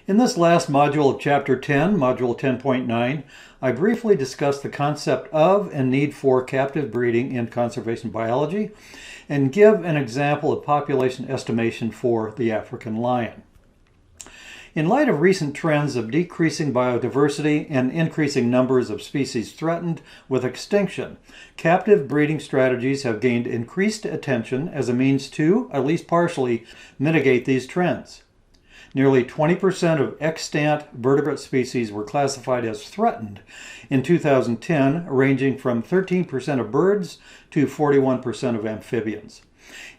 In this last module of Chapter 10, Module 10.9, I briefly discussed the concept of and need for captive breeding in conservation biology and give an example of population estimation for the African lion. In light of recent trends of decreasing biodiversity and increasing numbers of species threatened with extinction, captive breeding strategies have gained increased attention as a means to, at least partially, mitigate these trends. Nearly 20% of extant vertebrate species were classified as threatened in 2010, ranging from 13% of birds to 41% of amphibians.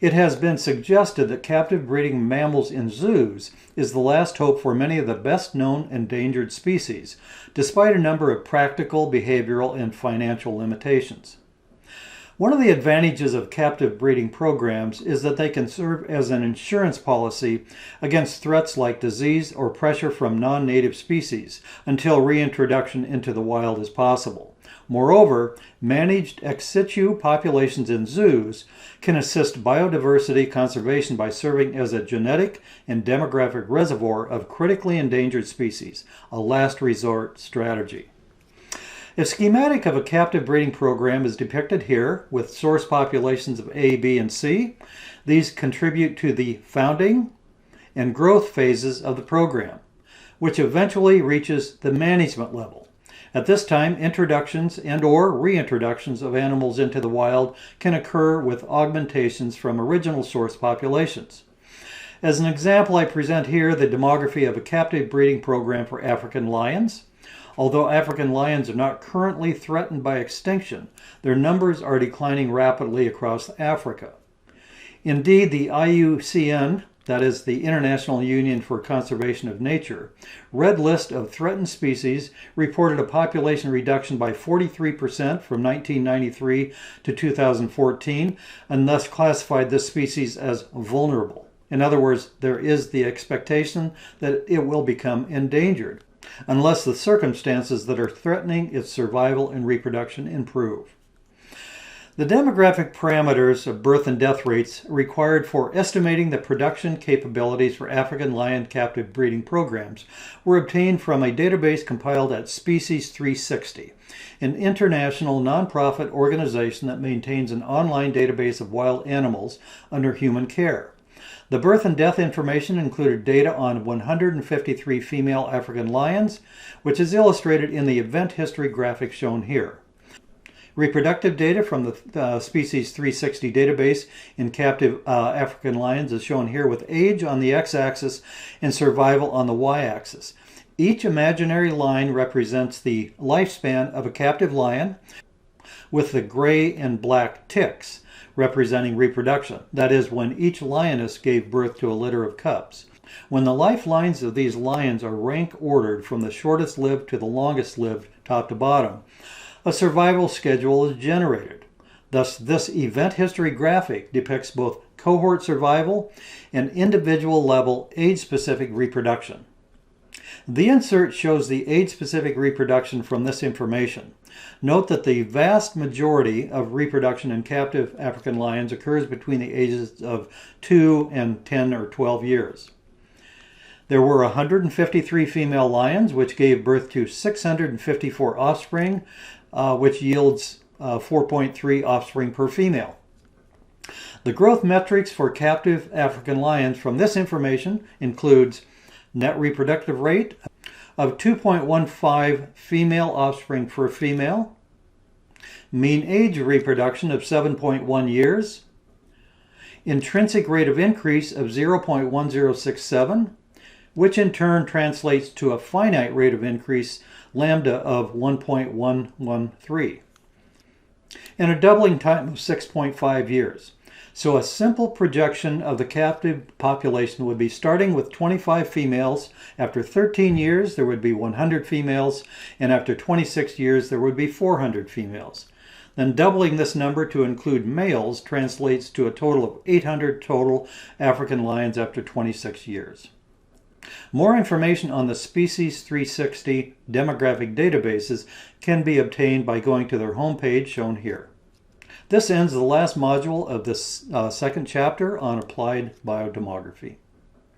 It has been suggested that captive breeding mammals in zoos is the last hope for many of the best-known endangered species, despite a number of practical, behavioral, and financial limitations. One of the advantages of captive breeding programs is that they can serve as an insurance policy against threats like disease or pressure from non-native species until reintroduction into the wild is possible. Moreover, managed ex situ populations in zoos can assist biodiversity conservation by serving as a genetic and demographic reservoir of critically endangered species, a last resort strategy. A schematic of a captive breeding program is depicted here with source populations of A, B, and C. These contribute to the founding and growth phases of the program, which eventually reaches the management level. At this time, introductions and/or reintroductions of animals into the wild can occur with augmentations from original source populations. As an example, I present here the demography of a captive breeding program for African lions. Although African lions are not currently threatened by extinction, their numbers are declining rapidly across Africa. Indeed, the IUCN, that is the International Union for Conservation of Nature, Red List of Threatened Species reported a population reduction by 43% from 1993 to 2014 and thus classified this species as vulnerable. In other words, there is the expectation that it will become endangered unless the circumstances that are threatening its survival and reproduction improve. The demographic parameters of birth and death rates required for estimating the production capabilities for African lion captive breeding programs were obtained from a database compiled at Species 360, an international nonprofit organization that maintains an online database of wild animals under human care. The birth and death information included data on 153 female African lions, which is illustrated in the event history graphic shown here. Reproductive data from the Species 360 database in captive African lions is shown here with age on the x-axis and survival on the y-axis. Each imaginary line represents the lifespan of a captive lion, with the gray and black ticks representing reproduction. That is, when each lioness gave birth to a litter of cubs. When the lifelines of these lions are rank ordered from the shortest lived to the longest lived, top to bottom, a survival schedule is generated. Thus, this event history graphic depicts both cohort survival and individual level age-specific reproduction. The insert shows the age-specific reproduction from this information. Note that the vast majority of reproduction in captive African lions occurs between the ages of 2 and 10 or 12 years. There were 153 female lions, which gave birth to 654 offspring, which yields 4.3 offspring per female. The growth metrics for captive African lions from this information includes net reproductive rate of 2.15 female offspring per female, mean age of reproduction of 7.1 years, intrinsic rate of increase of 0.1067, which in turn translates to a finite rate of increase, lambda, of 1.113, and a doubling time of 6.5 years. So a simple projection of the captive population would be starting with 25 females. After 13 years, there would be 100 females, and after 26 years, there would be 400 females. Then doubling this number to include males translates to a total of 800 total African lions after 26 years. More information on the Species 360 demographic databases can be obtained by going to their homepage shown here. This ends the last module of this second chapter on applied biodemography.